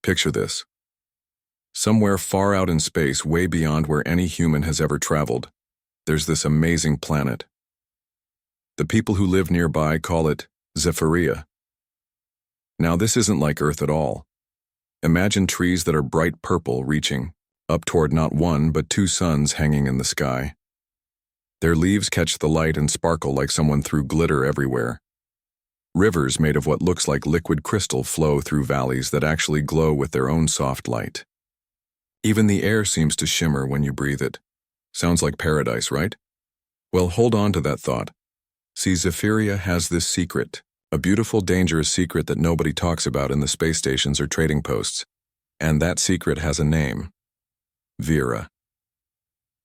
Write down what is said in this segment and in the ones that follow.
Picture this. Somewhere far out in space, way beyond where any human has ever traveled, there's this amazing planet. The people who live nearby call it Zephyria. Now, this isn't like Earth at all. Imagine trees that are bright purple reaching up toward not one but two suns hanging in the sky. Their leaves catch the light and sparkle like someone threw glitter everywhere. Rivers made of what looks like liquid crystal flow through valleys that actually glow with their own soft light. Even the air seems to shimmer when you breathe it. Sounds like paradise, right? Well, hold on to that thought. See, Zephyria has this secret, a beautiful, dangerous secret that nobody talks about in the space stations or trading posts. And that secret has a name. Vera.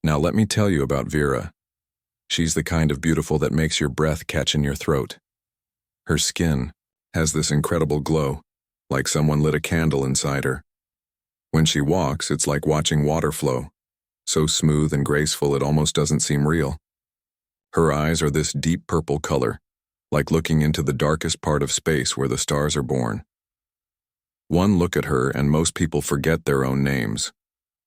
Now let me tell you about Vera. She's the kind of beautiful that makes your breath catch in your throat. Her skin has this incredible glow, like someone lit a candle inside her. When she walks, it's like watching water flow, so smooth and graceful it almost doesn't seem real. Her eyes are this deep purple color, like looking into the darkest part of space where the stars are born. One look at her and most people forget their own names.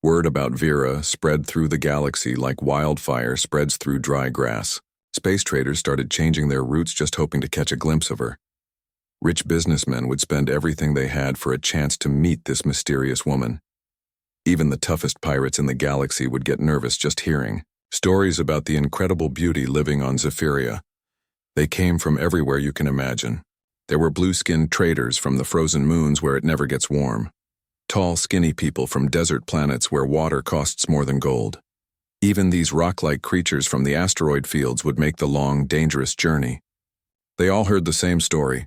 Word about Vera spread through the galaxy like wildfire spreads through dry grass. Space traders started changing their routes just hoping to catch a glimpse of her. Rich businessmen would spend everything they had for a chance to meet this mysterious woman. Even the toughest pirates in the galaxy would get nervous just hearing stories about the incredible beauty living on Zephyria. They came from everywhere you can imagine. There were blue-skinned traders from the frozen moons where it never gets warm. Tall, skinny people from desert planets where water costs more than gold. Even these rock-like creatures from the asteroid fields would make the long, dangerous journey. They all heard the same story.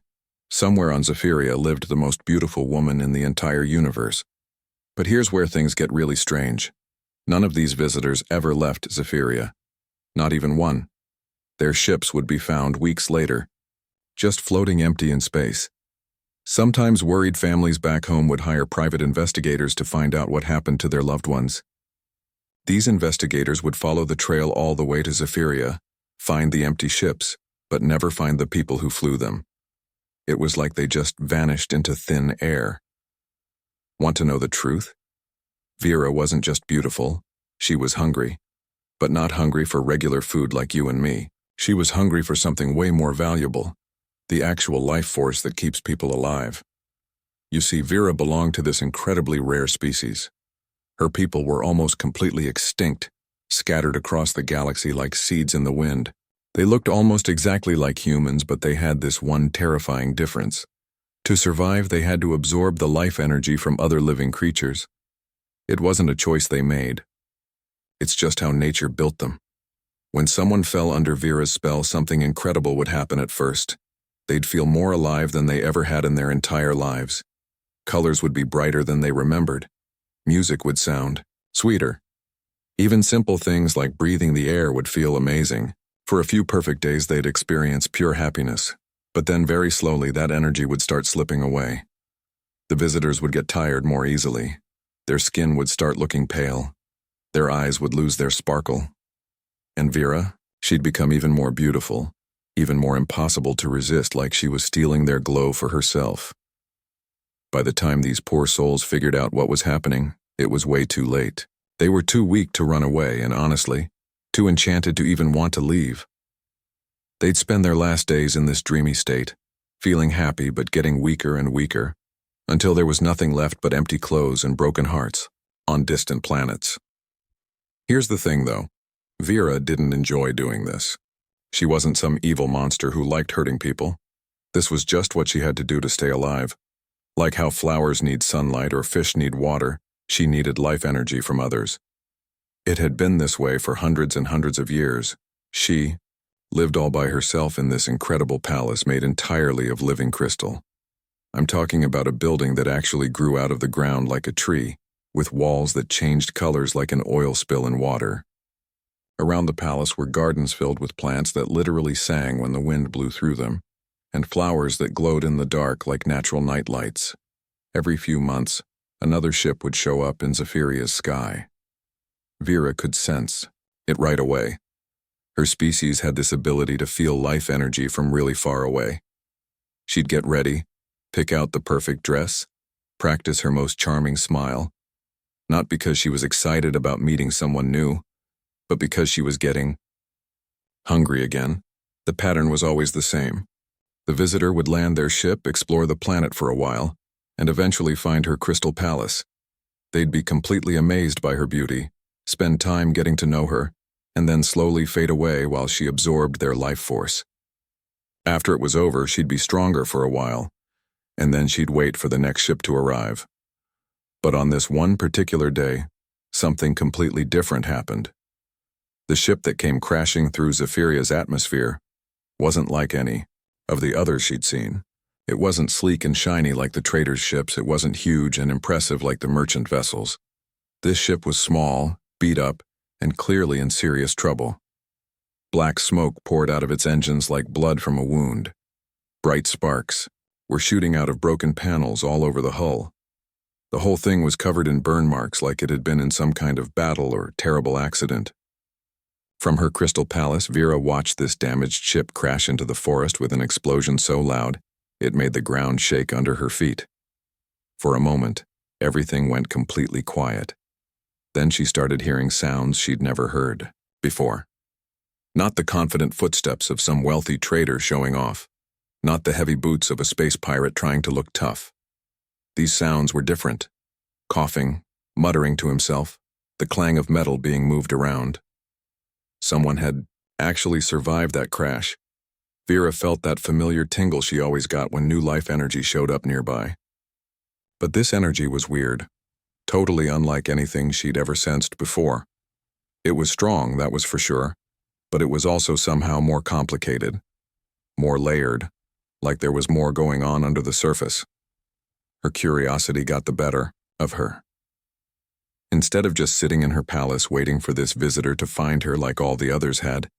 Somewhere on Zephyria lived the most beautiful woman in the entire universe. But here's where things get really strange. None of these visitors ever left Zephyria. Not even one. Their ships would be found weeks later, just floating empty in space. Sometimes worried families back home would hire private investigators to find out what happened to their loved ones. These investigators would follow the trail all the way to Zephyria, find the empty ships, but never find the people who flew them. It was like they just vanished into thin air. Want to know the truth? Vera wasn't just beautiful, she was hungry. But not hungry for regular food like you and me. She was hungry for something way more valuable, the actual life force that keeps people alive. You see, Vera belonged to this incredibly rare species. Her people were almost completely extinct, scattered across the galaxy like seeds in the wind. They looked almost exactly like humans, but they had this one terrifying difference. To survive, they had to absorb the life energy from other living creatures. It wasn't a choice they made. It's just how nature built them. When someone fell under Vera's spell, something incredible would happen at first. They'd feel more alive than they ever had in their entire lives. Colors would be brighter than they remembered. Music would sound sweeter. Even simple things like breathing the air would feel amazing. For a few perfect days, they'd experience pure happiness. But then very slowly, that energy would start slipping away. The visitors would get tired more easily. Their skin would start looking pale. Their eyes would lose their sparkle. And Vera, she'd become even more beautiful, even more impossible to resist, like she was stealing their glow for herself. By the time these poor souls figured out what was happening, it was way too late. They were too weak to run away and, honestly, too enchanted to even want to leave. They'd spend their last days in this dreamy state, feeling happy but getting weaker and weaker, until there was nothing left but empty clothes and broken hearts on distant planets. Here's the thing, though. Vera didn't enjoy doing this. She wasn't some evil monster who liked hurting people. This was just what she had to do to stay alive. Like how flowers need sunlight or fish need water, she needed life energy from others. It had been this way for hundreds and hundreds of years. She lived all by herself in this incredible palace made entirely of living crystal. I'm talking about a building that actually grew out of the ground like a tree, with walls that changed colors like an oil spill in water. Around the palace were gardens filled with plants that literally sang when the wind blew through them, and flowers that glowed in the dark like natural night lights. Every few months, another ship would show up in Zephyria's sky. Vera could sense it right away. Her species had this ability to feel life energy from really far away. She'd get ready, pick out the perfect dress, practice her most charming smile, not because she was excited about meeting someone new, but because she was getting hungry again. The pattern was always the same. The visitor would land their ship, explore the planet for a while, and eventually find her crystal palace. They'd be completely amazed by her beauty, spend time getting to know her, and then slowly fade away while she absorbed their life force. After it was over, she'd be stronger for a while, and then she'd wait for the next ship to arrive. But on this one particular day, something completely different happened. The ship that came crashing through Zephiria's atmosphere wasn't like any of the others she'd seen. It wasn't sleek and shiny like the traders' ships. It wasn't huge and impressive like the merchant vessels. This ship was small, beat up, and clearly in serious trouble. Black smoke poured out of its engines like blood from a wound. Bright sparks were shooting out of broken panels all over the hull. The whole thing was covered in burn marks like it had been in some kind of battle or terrible accident. From her crystal palace, Vera watched this damaged ship crash into the forest with an explosion so loud it made the ground shake under her feet. For a moment, everything went completely quiet. Then she started hearing sounds she'd never heard before. Not the confident footsteps of some wealthy trader showing off, not the heavy boots of a space pirate trying to look tough. These sounds were different. Coughing, muttering to himself, the clang of metal being moved around. Someone had actually survived that crash. Vera felt that familiar tingle she always got when new life energy showed up nearby. But this energy was weird, totally unlike anything she'd ever sensed before. It was strong, that was for sure, but it was also somehow more complicated, more layered, like there was more going on under the surface. Her curiosity got the better of her. Instead of just sitting in her palace waiting for this visitor to find her like all the others had,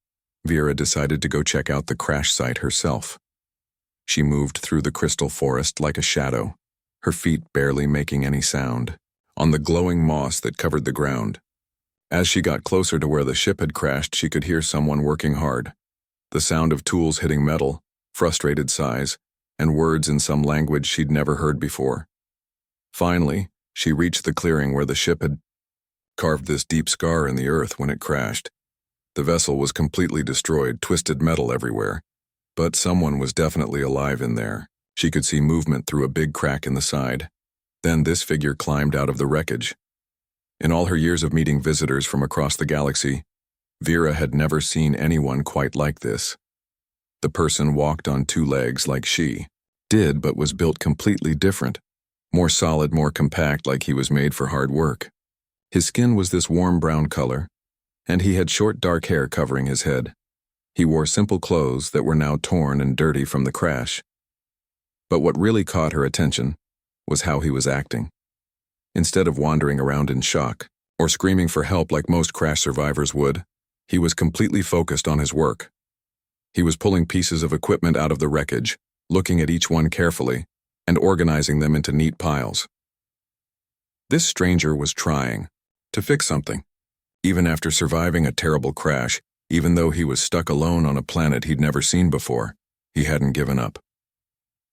Vera decided to go check out the crash site herself. She moved through the crystal forest like a shadow, her feet barely making any sound, on the glowing moss that covered the ground. As she got closer to where the ship had crashed, she could hear someone working hard. The sound of tools hitting metal, frustrated sighs, and words in some language she'd never heard before. Finally, she reached the clearing where the ship had carved this deep scar in the earth when it crashed. The vessel was completely destroyed, twisted metal everywhere. But someone was definitely alive in there. She could see movement through a big crack in the side. Then this figure climbed out of the wreckage. In all her years of meeting visitors from across the galaxy, Vera had never seen anyone quite like this. The person walked on two legs like she did, but was built completely different. More solid, more compact, like he was made for hard work. His skin was this warm brown color, and he had short dark hair covering his head. He wore simple clothes that were now torn and dirty from the crash. But what really caught her attention was how he was acting. Instead of wandering around in shock or screaming for help like most crash survivors would, he was completely focused on his work. He was pulling pieces of equipment out of the wreckage, looking at each one carefully, and organizing them into neat piles. This stranger was trying to fix something. Even after surviving a terrible crash, even though he was stuck alone on a planet he'd never seen before, he hadn't given up.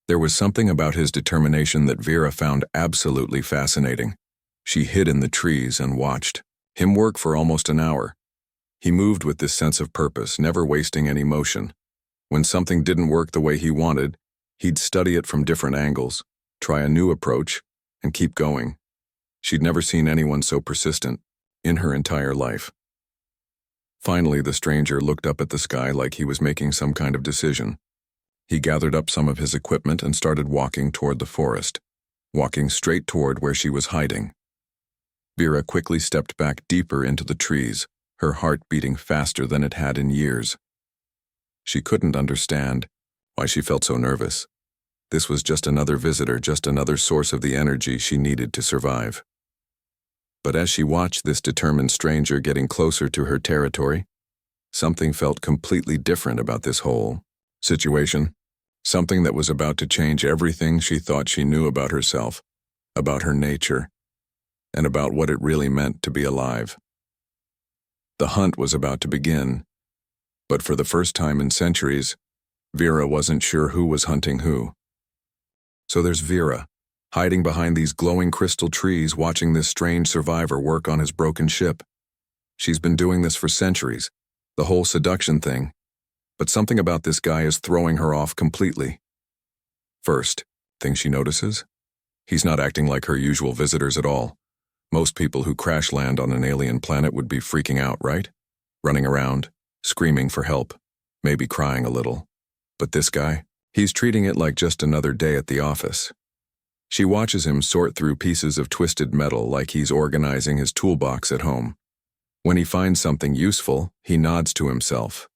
There was something about his determination that Vera found absolutely fascinating. She hid in the trees and watched him work for almost an hour. He moved with this sense of purpose, never wasting any motion. When something didn't work the way he wanted, he'd study it from different angles, try a new approach, and keep going. She'd never seen anyone so persistent in her entire life. Finally, the stranger looked up at the sky like he was making some kind of decision. He gathered up some of his equipment and started walking toward the forest, walking straight toward where she was hiding. Vera quickly stepped back deeper into the trees, her heart beating faster than it had in years. She couldn't understand why she felt so nervous. This was just another visitor, just another source of the energy she needed to survive. But as she watched this determined stranger getting closer to her territory, something felt completely different about this whole situation. Something that was about to change everything she thought she knew about herself, about her nature, and about what it really meant to be alive. The hunt was about to begin, but for the first time in centuries, Vera wasn't sure who was hunting who. So there's Vera, hiding behind these glowing crystal trees watching this strange survivor work on his broken ship. She's been doing this for centuries, the whole seduction thing, but something about this guy is throwing her off completely. First thing she notices? He's not acting like her usual visitors at all. Most people who crash land on an alien planet would be freaking out, right? Running around, screaming for help, maybe crying a little. But this guy, he's treating it like just another day at the office. She watches him sort through pieces of twisted metal like he's organizing his toolbox at home. When he finds something useful, he nods to himself.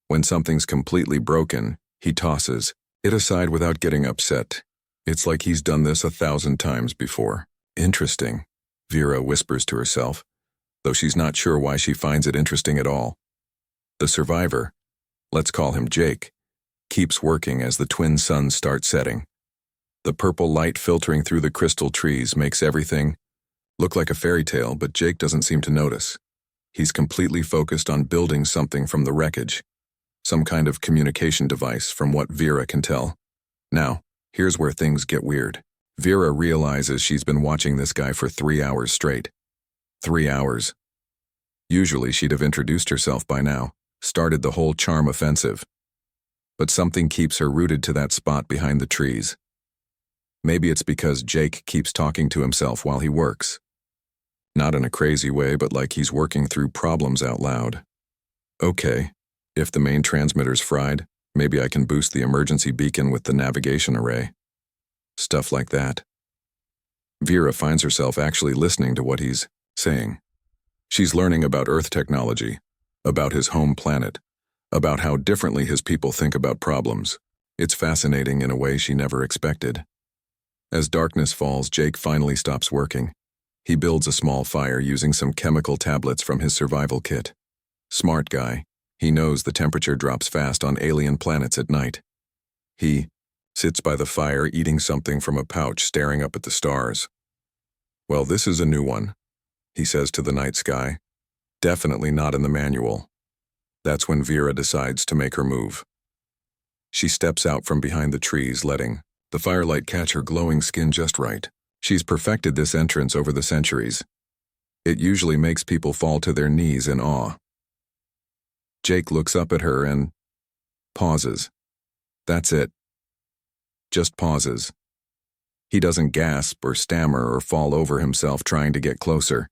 When something's completely broken, he tosses it aside without getting upset. It's like he's done this 1,000 times before. Interesting, Vera whispers to herself, though she's not sure why she finds it interesting at all. The survivor, let's call him Jake, keeps working as the twin suns start setting. The purple light filtering through the crystal trees makes everything look like a fairy tale, but Jake doesn't seem to notice. He's completely focused on building something from the wreckage, some kind of communication device from what Vera can tell. Now, here's where things get weird. Vera realizes she's been watching this guy for 3 hours straight. 3 hours. Usually she'd have introduced herself by now, started the whole charm offensive. But something keeps her rooted to that spot behind the trees. Maybe it's because Jake keeps talking to himself while he works. Not in a crazy way, but like he's working through problems out loud. Okay, if the main transmitter's fried, maybe I can boost the emergency beacon with the navigation array. Stuff like that. Vera finds herself actually listening to what he's saying. She's learning about Earth technology, about his home planet, about how differently his people think about problems. It's fascinating in a way she never expected. As darkness falls, Jake finally stops working. He builds a small fire using some chemical tablets from his survival kit. Smart guy. He knows the temperature drops fast on alien planets at night. He sits by the fire eating something from a pouch, staring up at the stars. Well, this is a new one, he says to the night sky. Definitely not in the manual. That's when Vera decides to make her move. She steps out from behind the trees, letting the firelight catch her glowing skin just right. She's perfected this entrance over the centuries. It usually makes people fall to their knees in awe. Jake looks up at her and pauses. That's it. Just pauses. He doesn't gasp or stammer or fall over himself trying to get closer.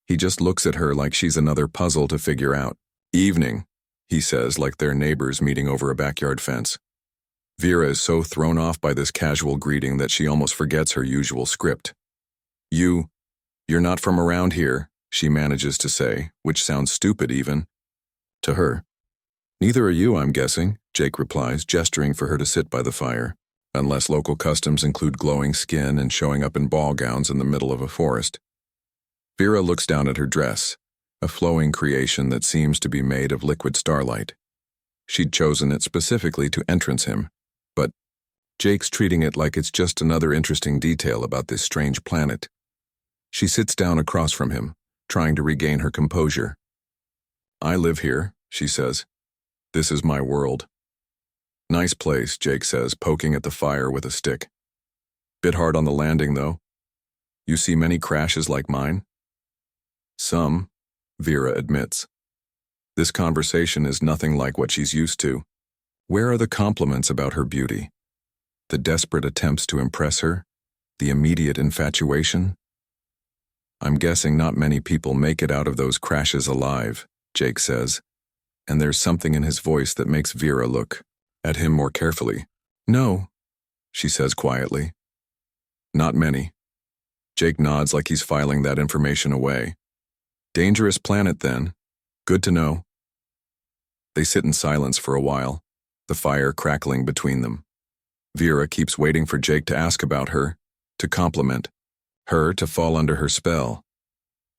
He just looks at her like she's another puzzle to figure out. Evening, he says, like they're neighbors meeting over a backyard fence. Vera is so thrown off by this casual greeting that she almost forgets her usual script. You're not from around here, she manages to say, which sounds stupid even. To her. Neither are you, I'm guessing, Jake replies, gesturing for her to sit by the fire, unless local customs include glowing skin and showing up in ball gowns in the middle of a forest. Vera looks down at her dress, a flowing creation that seems to be made of liquid starlight. She'd chosen it specifically to entrance him, but Jake's treating it like it's just another interesting detail about this strange planet. She sits down across from him, trying to regain her composure. I live here, she says. This is my world. Nice place, Jake says, poking at the fire with a stick. Bit hard on the landing, though. You see many crashes like mine? Some, Vera admits. This conversation is nothing like what she's used to. Where are the compliments about her beauty? The desperate attempts to impress her? The immediate infatuation? I'm guessing not many people make it out of those crashes alive, Jake says, and there's something in his voice that makes Vera look at him more carefully. No, she says quietly. Not many. Jake nods like he's filing that information away. Dangerous planet, then. Good to know. They sit in silence for a while, the fire crackling between them. Vera keeps waiting for Jake to ask about her, to compliment her, to fall under her spell.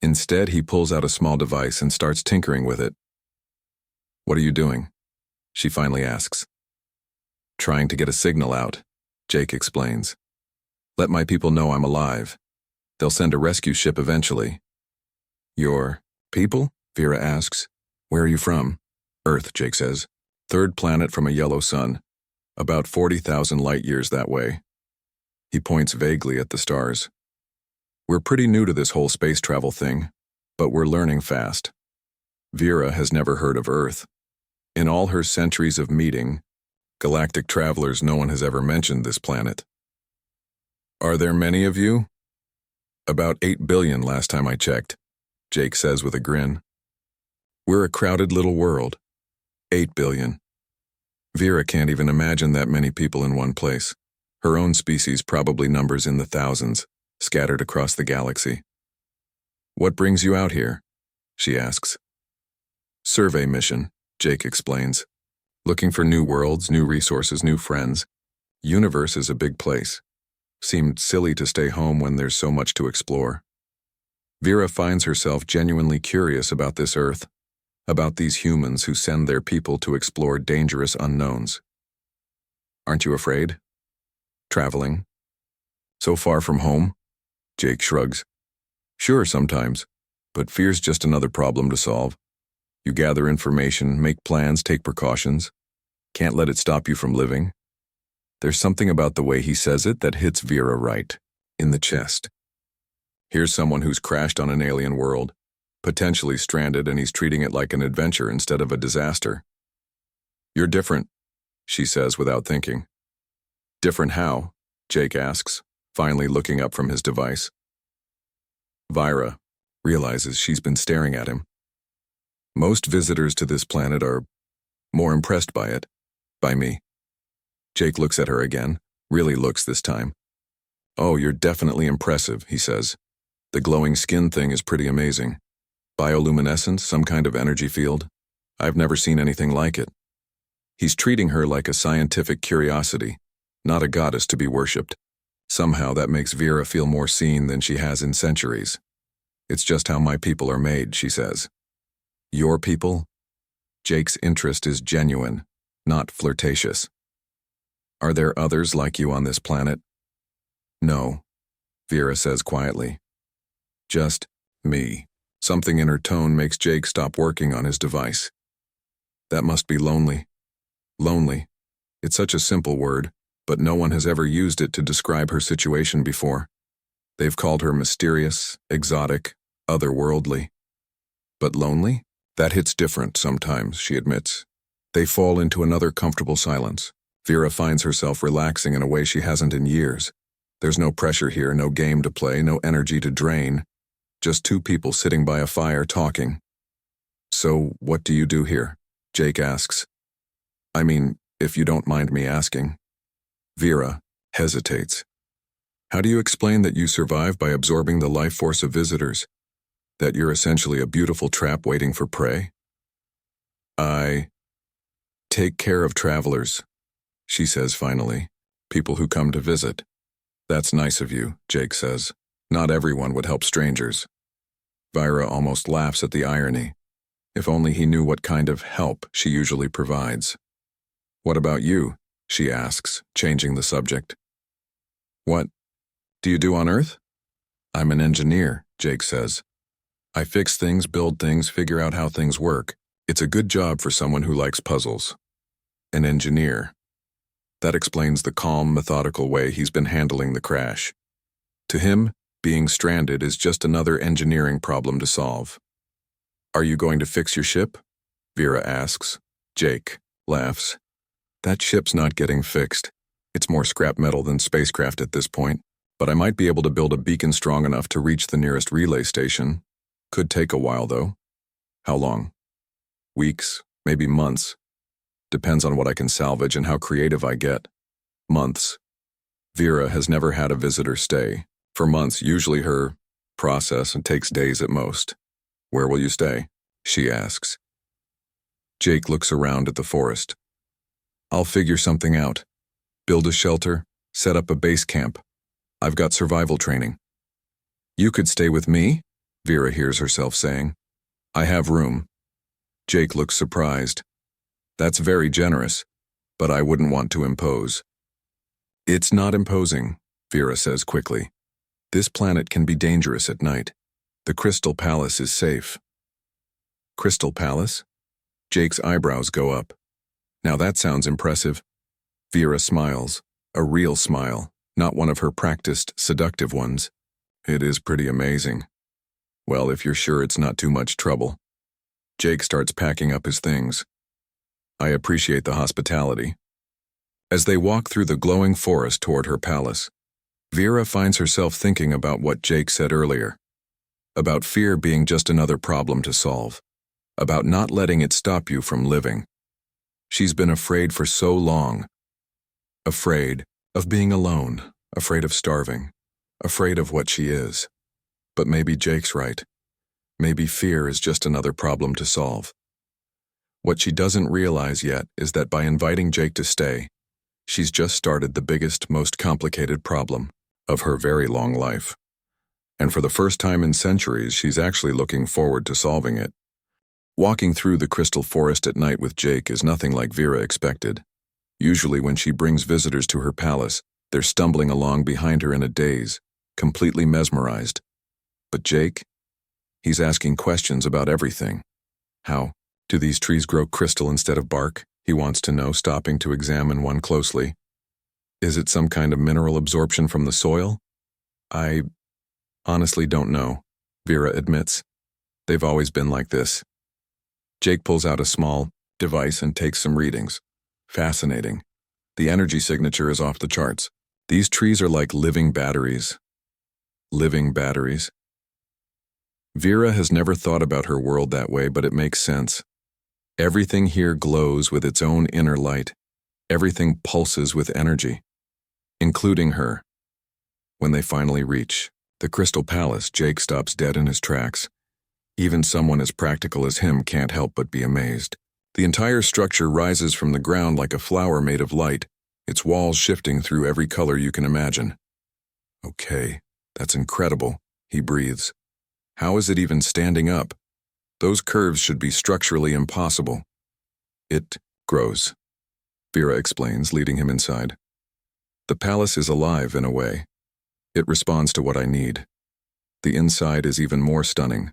Instead, he pulls out a small device and starts tinkering with it. What are you doing? She finally asks. Trying to get a signal out, Jake explains. Let my people know I'm alive. They'll send a rescue ship eventually. Your people? Vera asks. Where are you from? Earth, Jake says. Third planet from a yellow sun. About 40,000 light years that way. He points vaguely at the stars. We're pretty new to this whole space travel thing, but we're learning fast. Vera has never heard of Earth. In all her centuries of meeting galactic travelers, no one has ever mentioned this planet. Are there many of you? About 8 billion last time I checked, Jake says with a grin. We're a crowded little world. 8 billion. Vera can't even imagine that many people in one place. Her own species probably numbers in the thousands, scattered across the galaxy. What brings you out here? She asks. Survey mission, Jake explains. Looking for new worlds, new resources, new friends. Universe is a big place. Seemed silly to stay home when there's so much to explore. Vera finds herself genuinely curious about this Earth, about these humans who send their people to explore dangerous unknowns. Aren't you afraid? Traveling? So far from home? Jake shrugs. Sure, sometimes, but fear's just another problem to solve. You gather information, make plans, take precautions. Can't let it stop you from living. There's something about the way he says it that hits Vera right, in the chest. Here's someone who's crashed on an alien world, potentially stranded, and he's treating it like an adventure instead of a disaster. You're different, she says without thinking. Different how? Jake asks, finally looking up from his device. Vera realizes she's been staring at him. Most visitors to this planet are more impressed by it, by me. Jake looks at her again, really looks this time. Oh, you're definitely impressive, he says. The glowing skin thing is pretty amazing. Bioluminescence, some kind of energy field. I've never seen anything like it. He's treating her like a scientific curiosity, not a goddess to be worshipped. Somehow that makes Vera feel more seen than she has in centuries. It's just how my people are made, she says. Your people? Jake's interest is genuine, not flirtatious. Are there others like you on this planet? No, Vera says quietly. Just me. Something in her tone makes Jake stop working on his device. That must be lonely. Lonely. It's such a simple word, but no one has ever used it to describe her situation before. They've called her mysterious, exotic, otherworldly. But lonely? That hits different sometimes, she admits. They fall into another comfortable silence. Vera finds herself relaxing in a way she hasn't in years. There's no pressure here, no game to play, no energy to drain. Just two people sitting by a fire talking. So, what do you do here? Jake asks. I mean, if you don't mind me asking. Vera hesitates. How do you explain that you survive by absorbing the life force of visitors? That you're essentially a beautiful trap waiting for prey? I take care of travelers, she says finally. People who come to visit. That's nice of you, Jake says. Not everyone would help strangers. Vera almost laughs at the irony. If only he knew what kind of help she usually provides. What about you? She asks, changing the subject. What do you do on Earth? I'm an engineer, Jake says. I fix things, build things, figure out how things work. It's a good job for someone who likes puzzles. An engineer. That explains the calm, methodical way he's been handling the crash. To him, being stranded is just another engineering problem to solve. Are you going to fix your ship? Vera asks. Jake laughs. That ship's not getting fixed. It's more scrap metal than spacecraft at this point, but I might be able to build a beacon strong enough to reach the nearest relay station. Could take a while, though. How long? Weeks, maybe months. Depends on what I can salvage and how creative I get. Months. Vera has never had a visitor stay. For months, usually her process, and takes days at most. Where will you stay? She asks. Jake looks around at the forest. I'll figure something out. Build a shelter, set up a base camp. I've got survival training. You could stay with me? Vera hears herself saying. I have room. Jake looks surprised. That's very generous, but I wouldn't want to impose. It's not imposing, Vera says quickly. This planet can be dangerous at night. The Crystal Palace is safe. Crystal Palace? Jake's eyebrows go up. Now that sounds impressive. Vera smiles, a real smile, not one of her practiced, seductive ones. It is pretty amazing. Well, if you're sure it's not too much trouble. Jake starts packing up his things. I appreciate the hospitality. As they walk through the glowing forest toward her palace, Vera finds herself thinking about what Jake said earlier. About fear being just another problem to solve. About not letting it stop you from living. She's been afraid for so long. Afraid of being alone, afraid of starving, afraid of what she is. But maybe Jake's right. Maybe fear is just another problem to solve. What she doesn't realize yet is that by inviting Jake to stay, she's just started the biggest, most complicated problem of her very long life. And for the first time in centuries, she's actually looking forward to solving it. Walking through the crystal forest at night with Jake is nothing like Vera expected. Usually when she brings visitors to her palace, they're stumbling along behind her in a daze, completely mesmerized. But Jake? He's asking questions about everything. How? Do these trees grow crystal instead of bark? He wants to know, stopping to examine one closely. Is it some kind of mineral absorption from the soil? I honestly don't know, Vera admits. They've always been like this. Jake pulls out a small device and takes some readings. Fascinating. The energy signature is off the charts. These trees are like living batteries. Living batteries? Vera has never thought about her world that way, but it makes sense. Everything here glows with its own inner light. Everything pulses with energy, including her. When they finally reach the Crystal Palace, Jake stops dead in his tracks. Even someone as practical as him can't help but be amazed. The entire structure rises from the ground like a flower made of light, its walls shifting through every color you can imagine. Okay, that's incredible, he breathes. How is it even standing up? Those curves should be structurally impossible. It grows, Vera explains, leading him inside. The palace is alive in a way. It responds to what I need. The inside is even more stunning.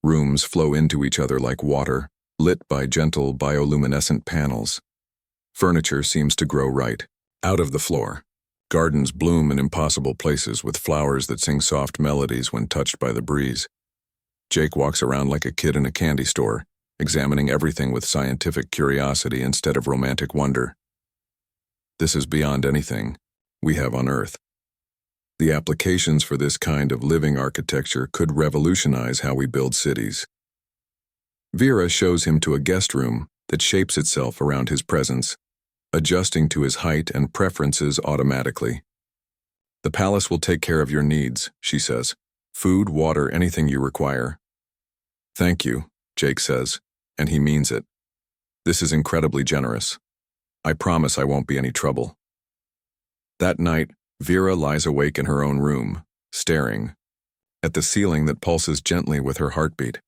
Rooms flow into each other like water, lit by gentle bioluminescent panels. Furniture seems to grow right out of the floor. Gardens bloom in impossible places with flowers that sing soft melodies when touched by the breeze. Jake walks around like a kid in a candy store, examining everything with scientific curiosity instead of romantic wonder. This is beyond anything we have on Earth. The applications for this kind of living architecture could revolutionize how we build cities. Vera shows him to a guest room that shapes itself around his presence, adjusting to his height and preferences automatically. The palace will take care of your needs, she says. Food, water, anything you require. Thank you, Jake says, and he means it. This is incredibly generous. I promise I won't be any trouble. That night, Vera lies awake in her own room, staring at the ceiling that pulses gently with her heartbeat.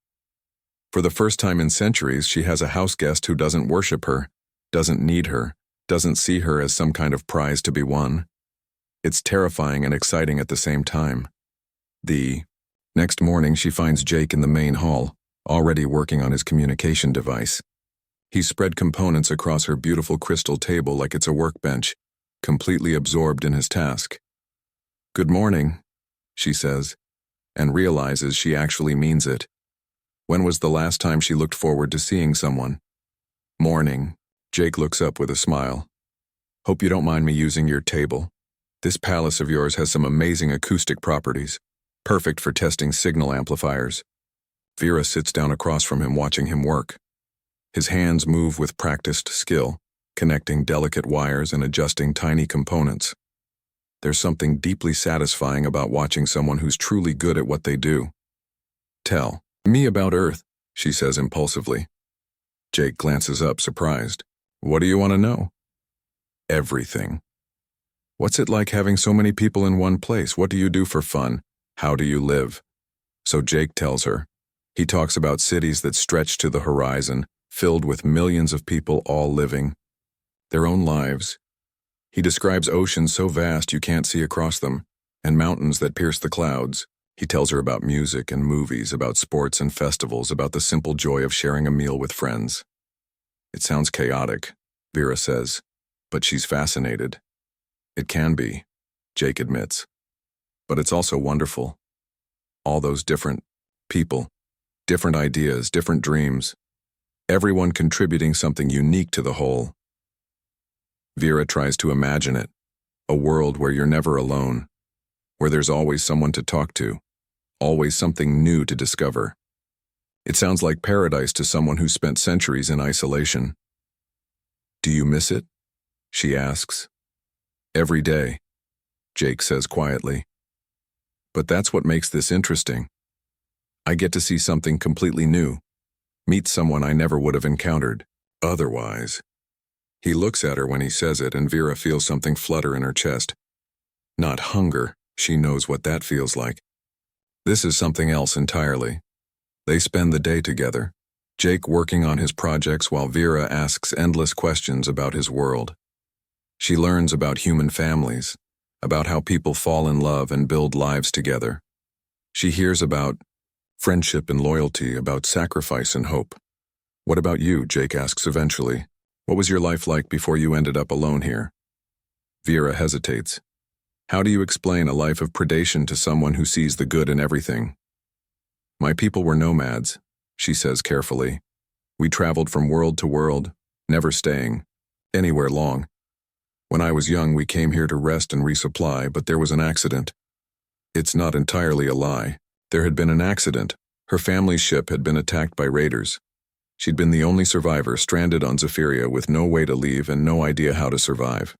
For the first time in centuries, she has a house guest who doesn't worship her, doesn't need her, doesn't see her as some kind of prize to be won. It's terrifying and exciting at the same time. The next morning, she finds Jake in the main hall, already working on his communication device. He's spread components across her beautiful crystal table like it's a workbench, completely absorbed in his task. Good morning, she says, and realizes she actually means it. When was the last time she looked forward to seeing someone? Morning. Jake looks up with a smile. Hope you don't mind me using your table. This palace of yours has some amazing acoustic properties, perfect for testing signal amplifiers. Vera sits down across from him, watching him work. His hands move with practiced skill, connecting delicate wires and adjusting tiny components. There's something deeply satisfying about watching someone who's truly good at what they do. Tell me about Earth, she says impulsively. Jake glances up, surprised. What do you want to know? Everything. What's it like having so many people in one place? What do you do for fun? How do you live? So Jake tells her. He talks about cities that stretch to the horizon, filled with millions of people all living their own lives. He describes oceans so vast you can't see across them, and mountains that pierce the clouds. He tells her about music and movies, about sports and festivals, about the simple joy of sharing a meal with friends. It sounds chaotic, Vera says, but she's fascinated. It can be. Jake admits. But it's also wonderful. All those different people, different ideas, different dreams, everyone contributing something unique to the whole. Vera tries to imagine it, a world where you're never alone, where there's always someone to talk to, always something new to discover. It sounds like paradise to someone who spent centuries in isolation. Do you miss it? She asks. Every day, Jake says quietly. But that's what makes this interesting. I get to see something completely new, meet someone I never would have encountered otherwise. He looks at her when he says it, and Vera feels something flutter in her chest. Not hunger, she knows what that feels like. This is something else entirely. They spend the day together, Jake working on his projects while Vera asks endless questions about his world. She learns about human families, about how people fall in love and build lives together. She hears about friendship and loyalty, about sacrifice and hope. What about you? Jake asks eventually. What was your life like before you ended up alone here? Vera hesitates. How do you explain a life of predation to someone who sees the good in everything? My people were nomads, she says carefully. We traveled from world to world, never staying anywhere long. When I was young, we came here to rest and resupply, but there was an accident. It's not entirely a lie. There had been an accident. Her family's ship had been attacked by raiders. She'd been the only survivor, stranded on Zephyria with no way to leave and no idea how to survive.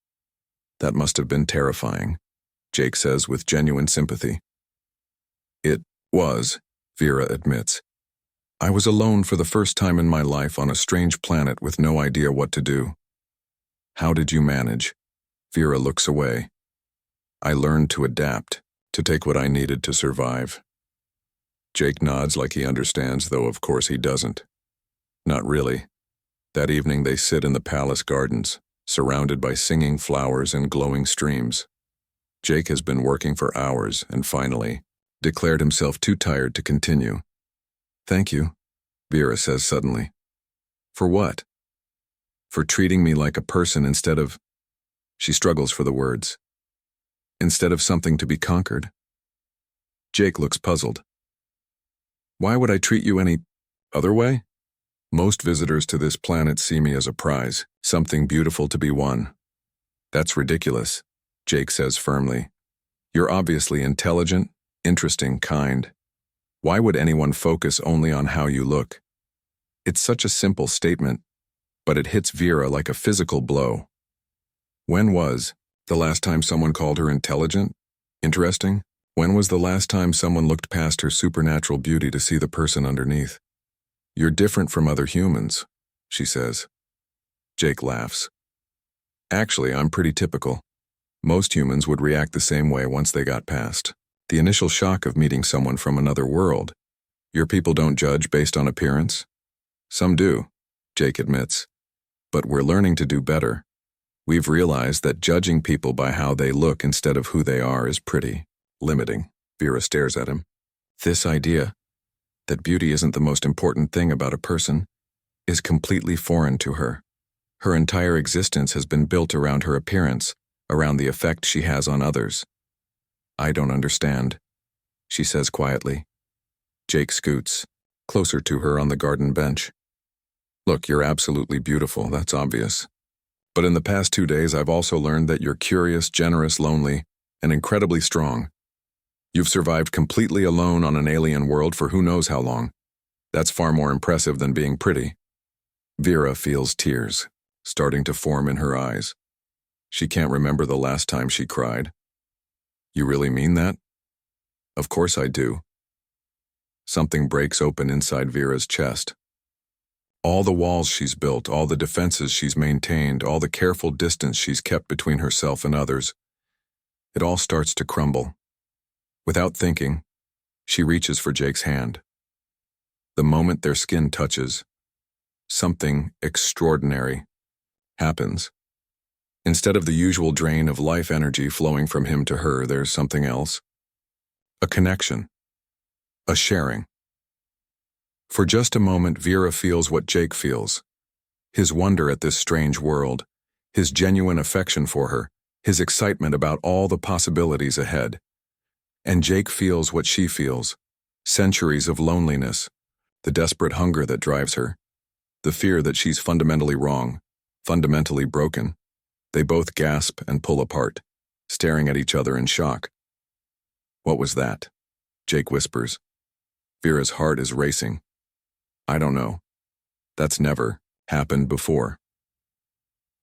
That must have been terrifying, Jake says with genuine sympathy. It was, Vera admits. I was alone for the first time in my life on a strange planet with no idea what to do. How did you manage? Vera looks away. I learned to adapt, to take what I needed to survive. Jake nods like he understands, though of course he doesn't. Not really. That evening they sit in the palace gardens, surrounded by singing flowers and glowing streams. Jake has been working for hours and finally declared himself too tired to continue. Thank you, Vera says suddenly. For what? For treating me like a person instead of... She struggles for the words. Instead of something to be conquered. Jake looks puzzled. Why would I treat you any other way? Most visitors to this planet see me as a prize, something beautiful to be won. That's ridiculous, Jake says firmly. You're obviously intelligent, interesting, kind. Why would anyone focus only on how you look? It's such a simple statement, but it hits Vera like a physical blow. When was the last time someone called her intelligent? Interesting? When was the last time someone looked past her supernatural beauty to see the person underneath? You're different from other humans, she says. Jake laughs. Actually, I'm pretty typical. Most humans would react the same way once they got past the initial shock of meeting someone from another world. Your people don't judge based on appearance? Some do, Jake admits. But we're learning to do better. We've realized that judging people by how they look instead of who they are is pretty limiting. Vera stares at him. This idea that beauty isn't the most important thing about a person is completely foreign to her. Her entire existence has been built around her appearance, around the effect she has on others. I don't understand, she says quietly. Jake scoots closer to her on the garden bench. Look, you're absolutely beautiful, that's obvious. But in the past 2 days, I've also learned that you're curious, generous, lonely, and incredibly strong. You've survived completely alone on an alien world for who knows how long. That's far more impressive than being pretty. Vera feels tears starting to form in her eyes. She can't remember the last time she cried. You really mean that? Of course I do. Something breaks open inside Vera's chest. All the walls she's built, all the defenses she's maintained, all the careful distance she's kept between herself and others, it all starts to crumble. Without thinking, she reaches for Jake's hand. The moment their skin touches, something extraordinary happens. Instead of the usual drain of life energy flowing from him to her, there's something else. A connection. A sharing. For just a moment, Vera feels what Jake feels. His wonder at this strange world, his genuine affection for her, his excitement about all the possibilities ahead. And Jake feels what she feels, centuries of loneliness, the desperate hunger that drives her, the fear that she's fundamentally wrong, fundamentally broken. They both gasp and pull apart, staring at each other in shock. "What was that?" Jake whispers. Vera's heart is racing. "I don't know. That's never happened before."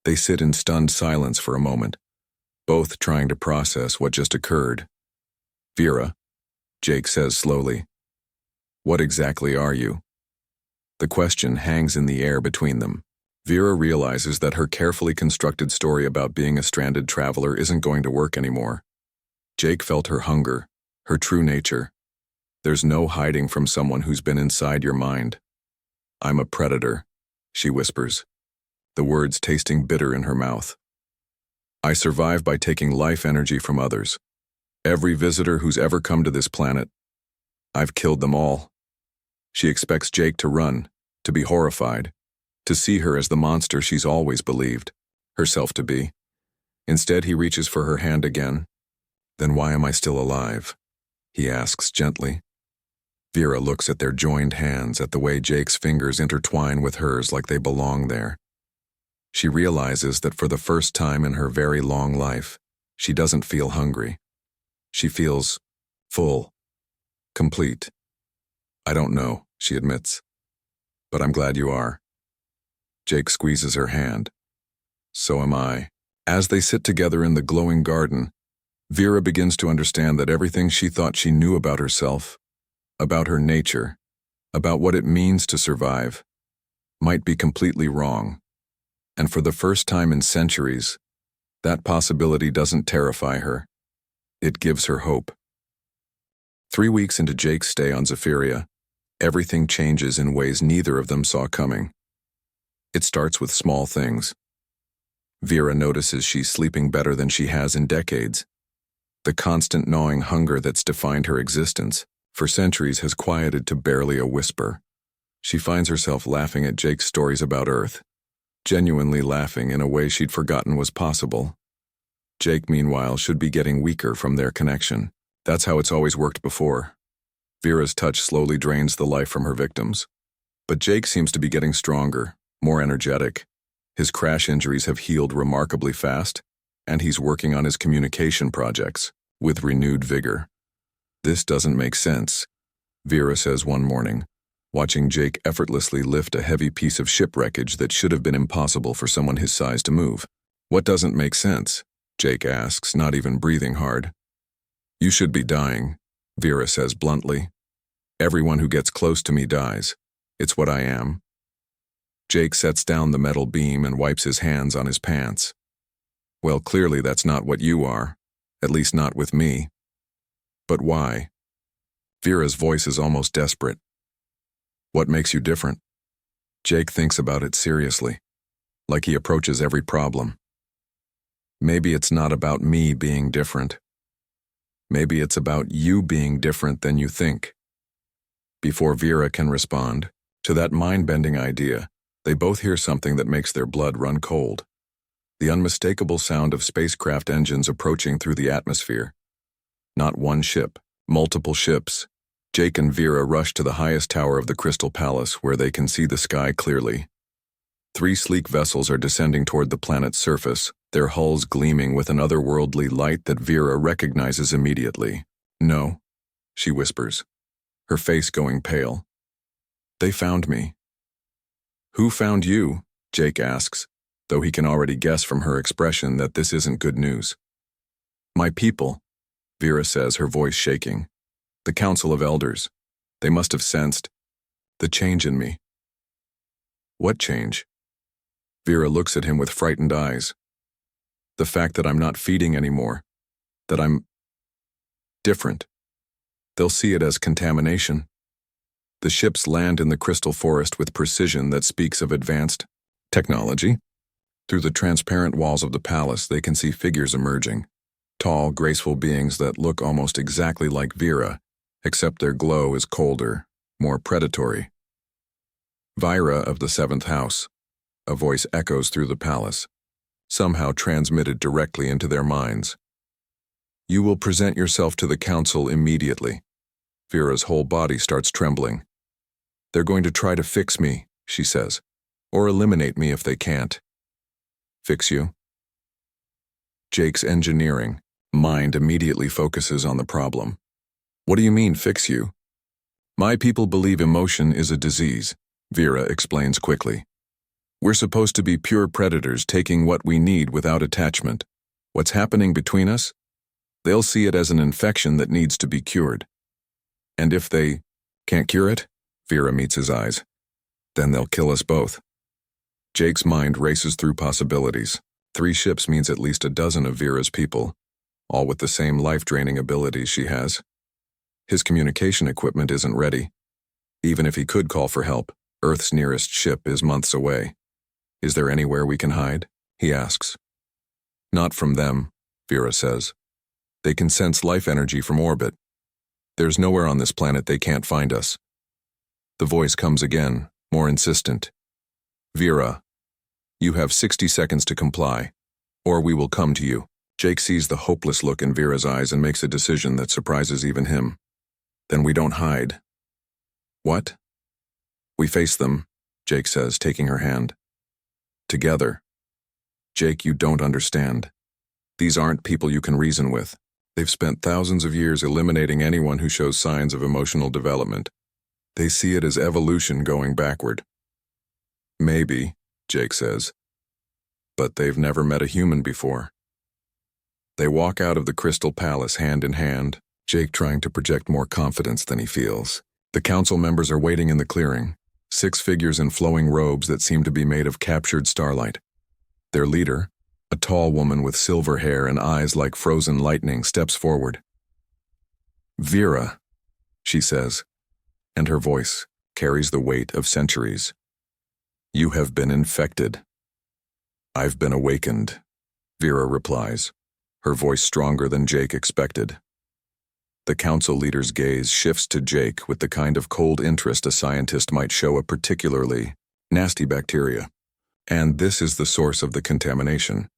They sit in stunned silence for a moment, both trying to process what just occurred. "Vera," Jake says slowly, "what exactly are you?" The question hangs in the air between them. Vera realizes that her carefully constructed story about being a stranded traveler isn't going to work anymore. Jake felt her hunger, her true nature. There's no hiding from someone who's been inside your mind. "I'm a predator," she whispers, the words tasting bitter in her mouth. "I survive by taking life energy from others. Every visitor who's ever come to this planet, I've killed them all." She expects Jake to run, to be horrified, to see her as the monster she's always believed herself to be. Instead, he reaches for her hand again. "Then why am I still alive?" he asks gently. Vera looks at their joined hands, at the way Jake's fingers intertwine with hers like they belong there. She realizes that for the first time in her very long life, she doesn't feel hungry. She feels full, complete. "I don't know," she admits, "but I'm glad you are." Jake squeezes her hand. "So am I." As they sit together in the glowing garden, Vera begins to understand that everything she thought she knew about herself, about her nature, about what it means to survive, might be completely wrong. And for the first time in centuries, that possibility doesn't terrify her. It gives her hope. 3 weeks into Jake's stay on Zephyria, everything changes in ways neither of them saw coming. It starts with small things. Vera notices she's sleeping better than she has in decades. The constant gnawing hunger that's defined her existence for centuries has quieted to barely a whisper. She finds herself laughing at Jake's stories about Earth, genuinely laughing in a way she'd forgotten was possible. Jake, meanwhile, should be getting weaker from their connection. That's how it's always worked before. Vera's touch slowly drains the life from her victims. But Jake seems to be getting stronger, more energetic. His crash injuries have healed remarkably fast, and he's working on his communication projects with renewed vigor. "This doesn't make sense," Vera says one morning, watching Jake effortlessly lift a heavy piece of ship wreckage that should have been impossible for someone his size to move. "What doesn't make sense?" Jake asks, not even breathing hard. "You should be dying," Vera says bluntly. "Everyone who gets close to me dies. It's what I am." Jake sets down the metal beam and wipes his hands on his pants. "Well, clearly that's not what you are, at least not with me." "But why?" Vera's voice is almost desperate. "What makes you different?" Jake thinks about it seriously, like he approaches every problem. "Maybe it's not about me being different. Maybe it's about you being different than you think." Before Vera can respond to that mind-bending idea, they both hear something that makes their blood run cold. The unmistakable sound of spacecraft engines approaching through the atmosphere. Not one ship, multiple ships. Jake and Vera rush to the highest tower of the Crystal Palace, where they can see the sky clearly. 3 sleek vessels are descending toward the planet's surface, their hulls gleaming with an otherworldly light that Vera recognizes immediately. "No," she whispers, her face going pale. "They found me." "Who found you?" Jake asks, though he can already guess from her expression that this isn't good news. "My people," Vera says, her voice shaking. "The Council of Elders. They must have sensed the change in me." "What change?" Vera looks at him with frightened eyes. "The fact that I'm not feeding anymore. That I'm different. They'll see it as contamination." The ships land in the crystal forest with precision that speaks of advanced technology. Through the transparent walls of the palace, they can see figures emerging. Tall, graceful beings that look almost exactly like Vera, except their glow is colder, more predatory. "Vyra of the 7th house," a voice echoes through the palace. somehow transmitted directly into their minds. You will present yourself to the council immediately. Vera's whole body starts trembling. They're going to try to fix me, she says, or eliminate me if they can't. Fix you? Jake's engineering mind immediately focuses on the problem. What do you mean, fix you? My people believe emotion is a disease, Vera explains quickly. We're supposed to be pure predators taking what we need without attachment. What's happening between us? They'll see it as an infection that needs to be cured. And if they can't cure it, Vera meets his eyes, then they'll kill us both. Jake's mind races through possibilities. 3 ships means at least a dozen of Vera's people, all with the same life-draining abilities she has. His communication equipment isn't ready. Even if he could call for help, Earth's nearest ship is months away. Is there anywhere we can hide? He asks. Not from them, Vera says. They can sense life energy from orbit. There's nowhere on this planet they can't find us. The voice comes again, more insistent. Vera, you have 60 seconds to comply, or we will come to you. Jake sees the hopeless look in Vera's eyes and makes a decision that surprises even him. Then we don't hide. What? We face them, Jake says, taking her hand. Together. Jake, you don't understand. These aren't people you can reason with. They've spent thousands of years eliminating anyone who shows signs of emotional development. They see it as evolution going backward. Maybe, Jake says. But they've never met a human before. They walk out of the Crystal Palace hand in hand, Jake trying to project more confidence than he feels. The council members are waiting in the clearing, 6 figures in flowing robes that seem to be made of captured starlight. Their leader, a tall woman with silver hair and eyes like frozen lightning, steps forward. Vera, she says, and her voice carries the weight of centuries. You have been infected. I've been awakened, Vera replies, her voice stronger than Jake expected. The council leader's gaze shifts to Jake with the kind of cold interest a scientist might show a particularly nasty bacteria. And this is the source of the contamination.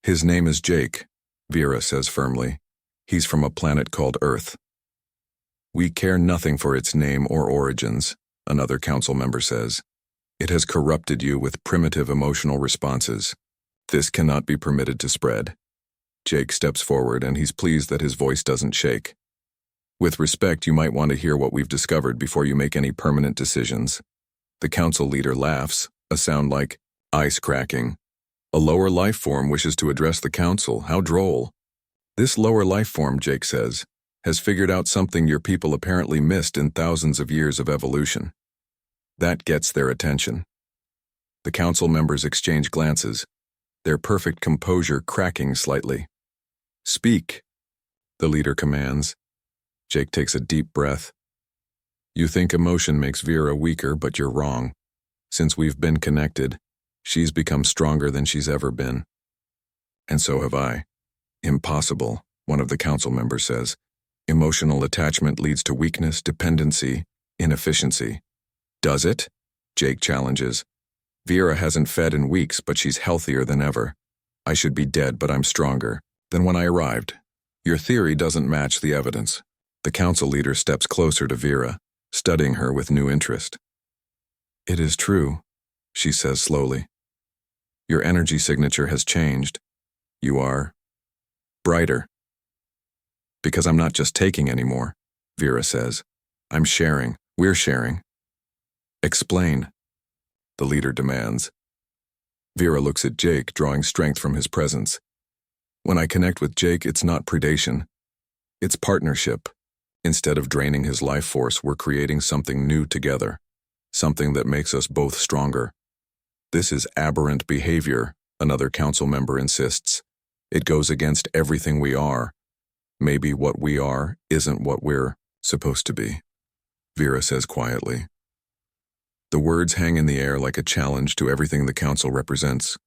His name is Jake, Vera says firmly. He's from a planet called Earth. We care nothing for its name or origins, another council member says. It has corrupted you with primitive emotional responses. This cannot be permitted to spread. Jake steps forward and he's pleased that his voice doesn't shake. With respect, you might want to hear what we've discovered before you make any permanent decisions. The council leader laughs, a sound like ice cracking. A lower life form wishes to address the council. How droll. This lower life form, Jake says, has figured out something your people apparently missed in thousands of years of evolution. That gets their attention. The council members exchange glances, their perfect composure cracking slightly. Speak, the leader commands. Jake takes a deep breath. You think emotion makes Vera weaker, but you're wrong. Since we've been connected, she's become stronger than she's ever been. And so have I. Impossible, one of the council members says. Emotional attachment leads to weakness, dependency, inefficiency. Does it? Jake challenges. Vera hasn't fed in weeks, but she's healthier than ever. I should be dead, but I'm stronger than when I arrived. Your theory doesn't match the evidence. The council leader steps closer to Vera, studying her with new interest. It is true, she says slowly. Your energy signature has changed. You are brighter. Because I'm not just taking anymore, Vera says. I'm sharing. We're sharing. Explain, the leader demands. Vera looks at Jake, drawing strength from his presence. When I connect with Jake, it's not predation. It's partnership. Instead of draining his life force, we're creating something new together. Something that makes us both stronger. This is aberrant behavior, another council member insists. It goes against everything we are. Maybe what we are isn't what we're supposed to be, Vera says quietly. The words hang in the air like a challenge to everything the council represents.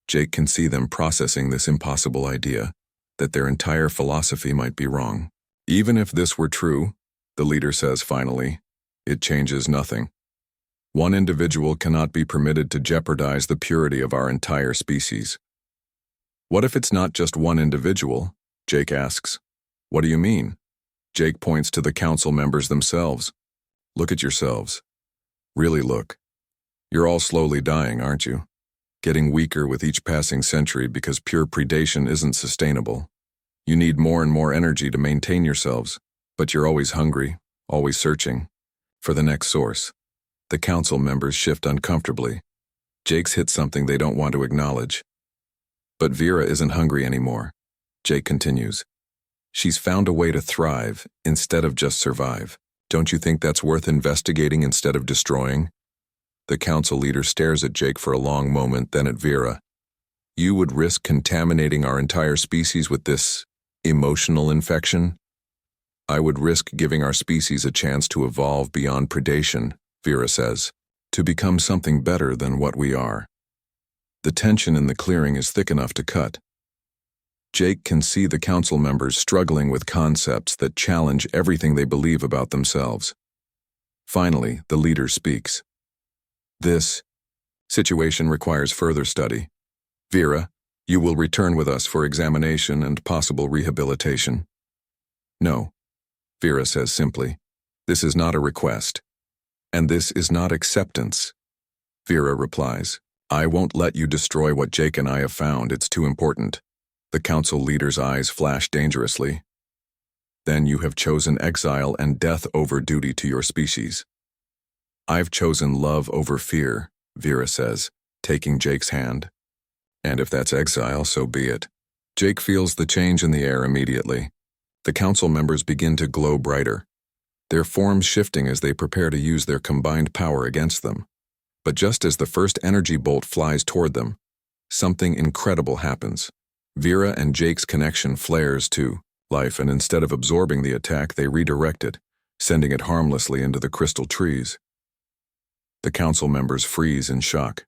Jake can see them processing this impossible idea, that their entire philosophy might be wrong. Even if this were true, the leader says finally, it changes nothing. One individual cannot be permitted to jeopardize the purity of our entire species. What if it's not just one individual? Jake asks. What do you mean? Jake points to the council members themselves. Look at yourselves. Really look. You're all slowly dying, aren't you? Getting weaker with each passing century because pure predation isn't sustainable. You need more and more energy to maintain yourselves, but you're always hungry, always searching for the next source. The council members shift uncomfortably. Jake's hit something they don't want to acknowledge. But Vera isn't hungry anymore. Jake continues. She's found a way to thrive instead of just survive. Don't you think that's worth investigating instead of destroying? The council leader stares at Jake for a long moment, then at Vera. You would risk contaminating our entire species with this emotional infection? I would risk giving our species a chance to evolve beyond predation, Vera says, to become something better than what we are. The tension in the clearing is thick enough to cut. Jake can see the council members struggling with concepts that challenge everything they believe about themselves. Finally, the leader speaks. This situation requires further study. Vera, you will return with us for examination and possible rehabilitation. No, Vera says simply. This is not a request. And this is not acceptance. Vera replies. I won't let you destroy what Jake and I have found. It's too important. The council leader's eyes flash dangerously. Then you have chosen exile and death over duty to your species. I've chosen love over fear, Vera says, taking Jake's hand. And if that's exile, so be it. Jake feels the change in the air immediately. The council members begin to glow brighter, their forms shifting as they prepare to use their combined power against them. But just as the first energy bolt flies toward them, something incredible happens. Vera and Jake's connection flares to life, and instead of absorbing the attack, they redirect it, sending it harmlessly into the crystal trees. The council members freeze in shock.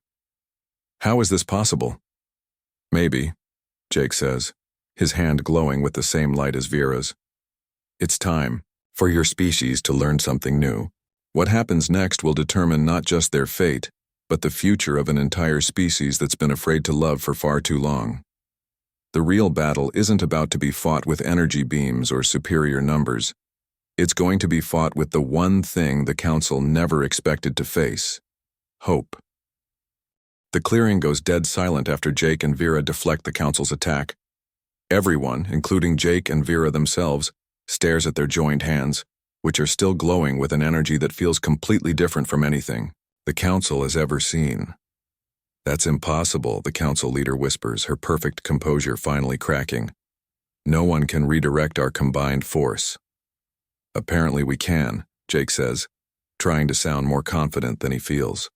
How is this possible? Maybe, Jake says, his hand glowing with the same light as Vera's. It's time for your species to learn something new. What happens next will determine not just their fate, but the future of an entire species that's been afraid to love for far too long. The real battle isn't about to be fought with energy beams or superior numbers. It's going to be fought with the one thing the council never expected to face: hope. The clearing goes dead silent after Jake and Vera deflect the council's attack. Everyone, including Jake and Vera themselves, stares at their joined hands, which are still glowing with an energy that feels completely different from anything the council has ever seen. That's impossible, the council leader whispers, her perfect composure finally cracking. No one can redirect our combined force. Apparently we can, Jake says, trying to sound more confident than he feels.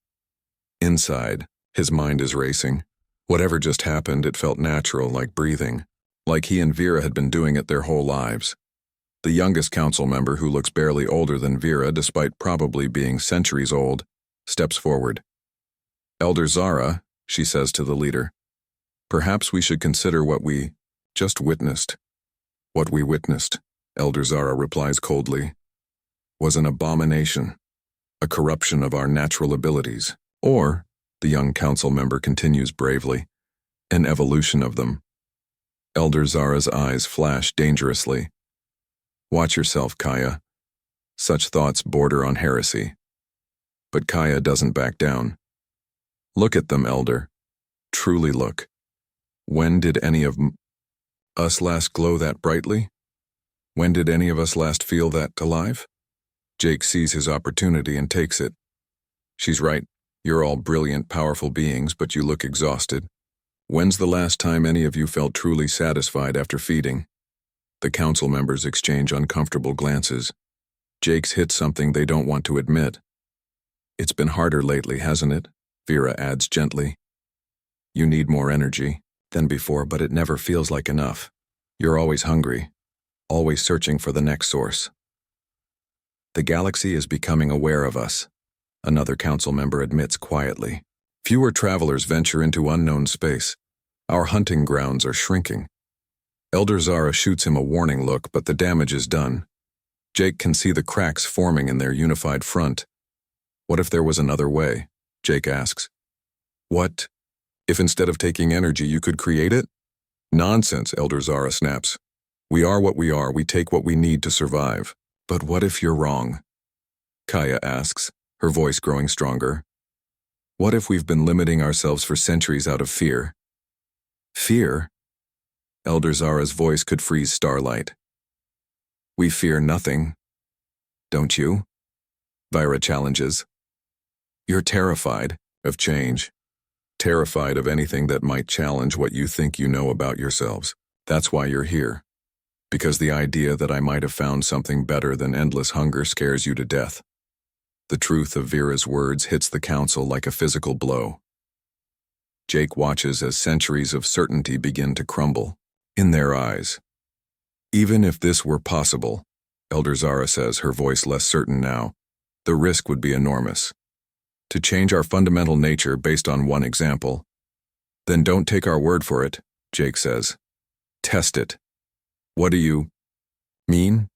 Inside, his mind is racing. Whatever just happened, it felt natural, like breathing, like he and Vera had been doing it their whole lives. The youngest council member, who looks barely older than Vera despite probably being centuries old, steps forward. Elder Zara, she says to the leader, perhaps we should consider what we just witnessed. What we witnessed, Elder Zara replies coldly, was an abomination, a corruption of our natural abilities, or, the young council member continues bravely, an evolution of them. Elder Zara's eyes flash dangerously. Watch yourself, Kaya. Such thoughts border on heresy. But Kaya doesn't back down. Look at them, Elder. Truly look. When did any of us last glow that brightly? When did any of us last feel that alive? Jake sees his opportunity and takes it. She's right. You're all brilliant, powerful beings, but you look exhausted. When's the last time any of you felt truly satisfied after feeding? The council members exchange uncomfortable glances. Jake's hit something they don't want to admit. It's been harder lately, hasn't it? Vera adds gently. You need more energy than before, but it never feels like enough. You're always hungry, always searching for the next source. The galaxy is becoming aware of us, another council member admits quietly. Fewer travelers venture into unknown space. Our hunting grounds are shrinking. Elder Zara shoots him a warning look, but the damage is done. Jake can see the cracks forming in their unified front. What if there was another way? Jake asks. What if instead of taking energy you could create it? Nonsense, Elder Zara snaps. We are what we are, we take what we need to survive. But what if you're wrong? Kaya asks, her voice growing stronger. What if we've been limiting ourselves for centuries out of fear? Fear? Elder Zara's voice could freeze starlight. We fear nothing. Don't you? Vira challenges. You're terrified of change. Terrified of anything that might challenge what you think you know about yourselves. That's why you're here. Because the idea that I might have found something better than endless hunger scares you to death. The truth of Vira's words hits the council like a physical blow. Jake watches as centuries of certainty begin to crumble in their eyes. Even if this were possible, Elder Zara says, her voice less certain now, the risk would be enormous. To change our fundamental nature based on one example. Then don't take our word for it, Jake says. Test it. What do you mean?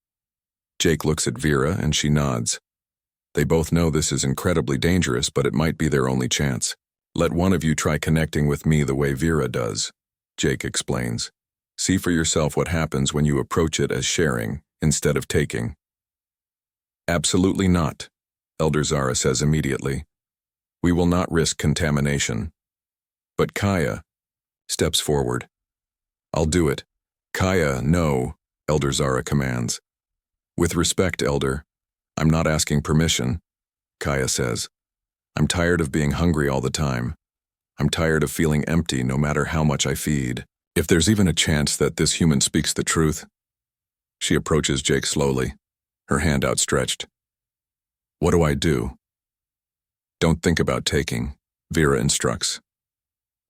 Jake looks at Vera and she nods. They both know this is incredibly dangerous, but it might be their only chance. Let one of you try connecting with me the way Vera does, Jake explains. See for yourself what happens when you approach it as sharing instead of taking. Absolutely not, Elder Zara says immediately. We will not risk contamination. But Kaya steps forward. I'll do it. Kaya, no, Elder Zara commands. With respect, Elder, I'm not asking permission, Kaya says. I'm tired of being hungry all the time. I'm tired of feeling empty no matter how much I feed. If there's even a chance that this human speaks the truth. She approaches Jake slowly, her hand outstretched. What do I do? Don't think about taking, Vera instructs.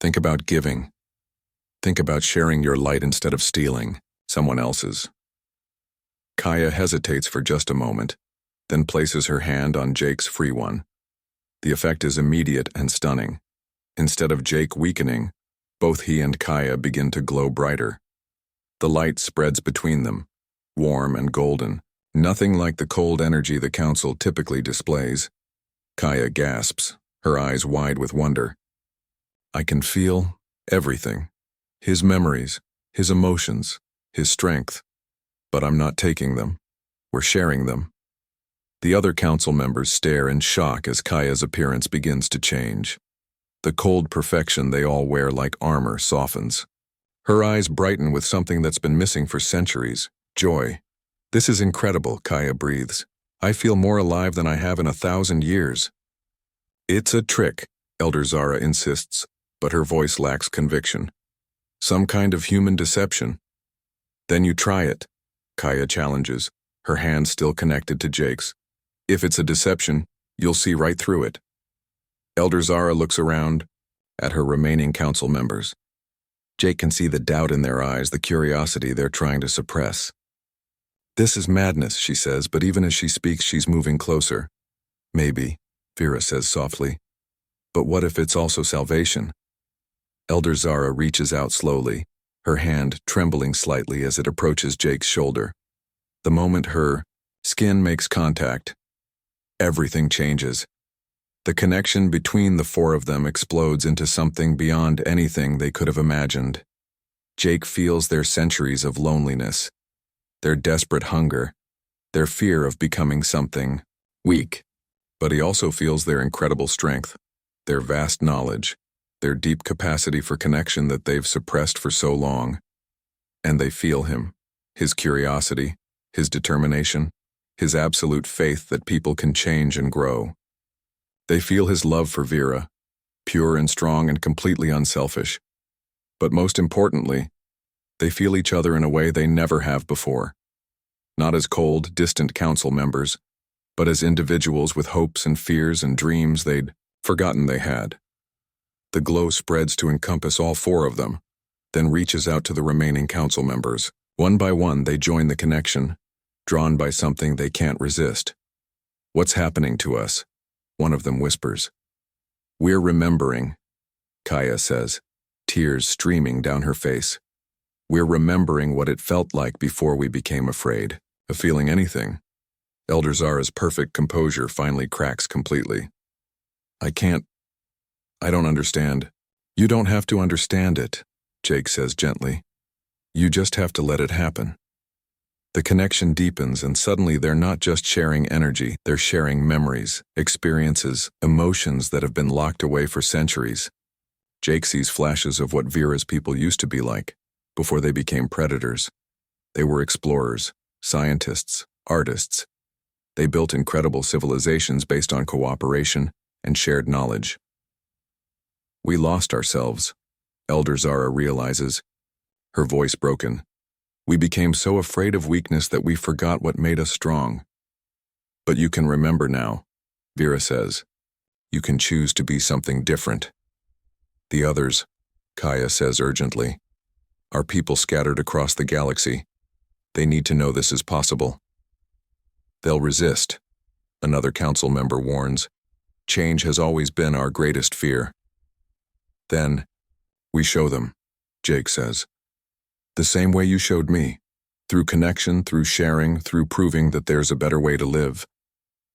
Think about giving. Think about sharing your light instead of stealing someone else's. Kaya hesitates for just a moment, then places her hand on Jake's free one. The effect is immediate and stunning. Instead of Jake weakening, both he and Kaya begin to glow brighter. The light spreads between them, warm and golden, nothing like the cold energy the council typically displays. Kaya gasps, her eyes wide with wonder. I can feel everything. His memories, his emotions, his strength. But I'm not taking them. We're sharing them. The other council members stare in shock as Kaya's appearance begins to change. The cold perfection they all wear like armor softens. Her eyes brighten with something that's been missing for centuries, joy. This is incredible, Kaya breathes. I feel more alive than I have in 1,000 years. It's a trick, Elder Zara insists, but her voice lacks conviction. Some kind of human deception. Then you try it, Kaya challenges, her hand still connected to Jake's. If it's a deception, you'll see right through it. Elder Zara looks around at her remaining council members. Jake can see the doubt in their eyes, the curiosity they're trying to suppress. This is madness, she says, but even as she speaks, she's moving closer. Maybe, Vera says softly. But what if it's also salvation? Elder Zara reaches out slowly, her hand trembling slightly as it approaches Jake's shoulder. The moment her skin makes contact, everything changes. The connection between the four of them explodes into something beyond anything they could have imagined. Jake feels their centuries of loneliness, their desperate hunger, their fear of becoming something weak. But he also feels their incredible strength, their vast knowledge, their deep capacity for connection that they've suppressed for so long. And they feel him, his curiosity, his determination, his absolute faith that people can change and grow. They feel his love for Vera, pure and strong and completely unselfish. But most importantly, they feel each other in a way they never have before. Not as cold, distant council members, but as individuals with hopes and fears and dreams they'd forgotten they had. The glow spreads to encompass all four of them, then reaches out to the remaining council members. One by one, they join the connection, drawn by something they can't resist. What's happening to us? One of them whispers. We're remembering, Kaya says, tears streaming down her face. We're remembering what it felt like before we became afraid of feeling anything. Elder Zara's perfect composure finally cracks completely. I don't understand. You don't have to understand it, Jake says gently. You just have to let it happen. The connection deepens, and suddenly they're not just sharing energy, they're sharing memories, experiences, emotions that have been locked away for centuries. Jake sees flashes of what Vera's people used to be like, before they became predators. They were explorers, scientists, artists. They built incredible civilizations based on cooperation and shared knowledge. We lost ourselves, Elder Zara realizes, her voice broken. We became so afraid of weakness that we forgot what made us strong. But you can remember now, Vera says. You can choose to be something different. The others, Kaya says urgently, are people scattered across the galaxy. They need to know this is possible. They'll resist, another council member warns. Change has always been our greatest fear. Then, we show them, Jake says. The same way you showed me, through connection, through sharing, through proving that there's a better way to live.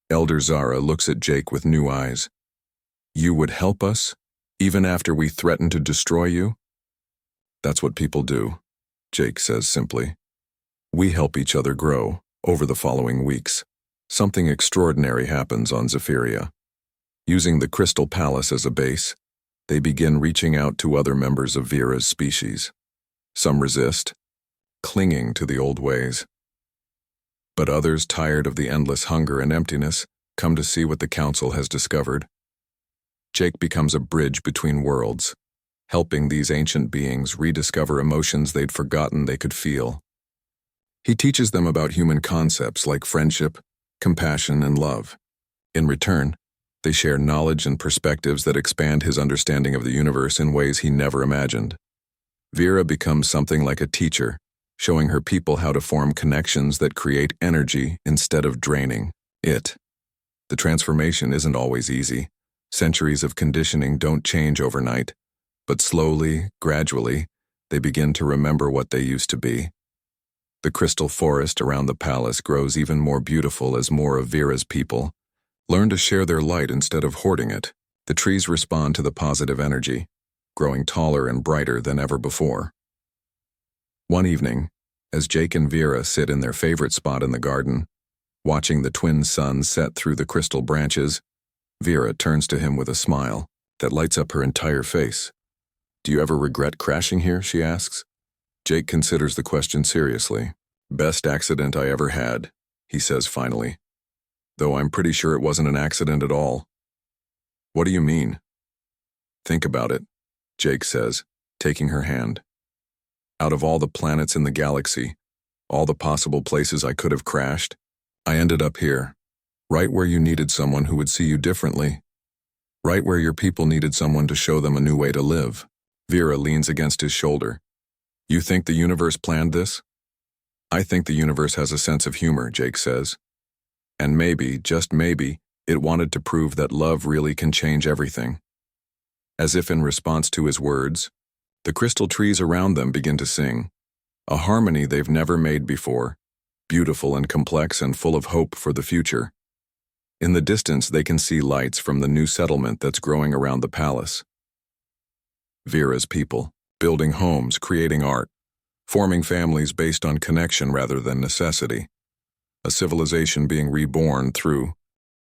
Elder Zara looks at Jake with new eyes. You would help us, even after we threaten to destroy you? That's what people do, Jake says simply. We help each other grow. Over the following weeks, something extraordinary happens on Zephyria. Using the Crystal Palace as a base, they begin reaching out to other members of Vera's species. Some resist, clinging to the old ways. But others, tired of the endless hunger and emptiness, come to see what the Council has discovered. Jake becomes a bridge between worlds, helping these ancient beings rediscover emotions they'd forgotten they could feel. He teaches them about human concepts like friendship, compassion, and love. In return, they share knowledge and perspectives that expand his understanding of the universe in ways he never imagined. Vera becomes something like a teacher, showing her people how to form connections that create energy instead of draining it. The transformation isn't always easy. Centuries of conditioning don't change overnight, but slowly, gradually, they begin to remember what they used to be. The crystal forest around the palace grows even more beautiful as more of Vera's people learn to share their light instead of hoarding it. The trees respond to the positive energy, growing taller and brighter than ever before. One evening, as Jake and Vera sit in their favorite spot in the garden, watching the twin suns set through the crystal branches, Vera turns to him with a smile that lights up her entire face. Do you ever regret crashing here, she asks. Jake considers the question seriously. Best accident I ever had, he says finally. Though I'm pretty sure it wasn't an accident at all. What do you mean? Think about it, Jake says, taking her hand. Out of all the planets in the galaxy, all the possible places I could have crashed, I ended up here, right where you needed someone who would see you differently, right where your people needed someone to show them a new way to live. Vera leans against his shoulder. You think the universe planned this? I think the universe has a sense of humor, Jake says. And maybe, just maybe, it wanted to prove that love really can change everything. As if in response to his words, the crystal trees around them begin to sing, a harmony they've never made before, beautiful and complex and full of hope for the future. In the distance, they can see lights from the new settlement that's growing around the palace. Vera's people, building homes, creating art, forming families based on connection rather than necessity. A civilization being reborn through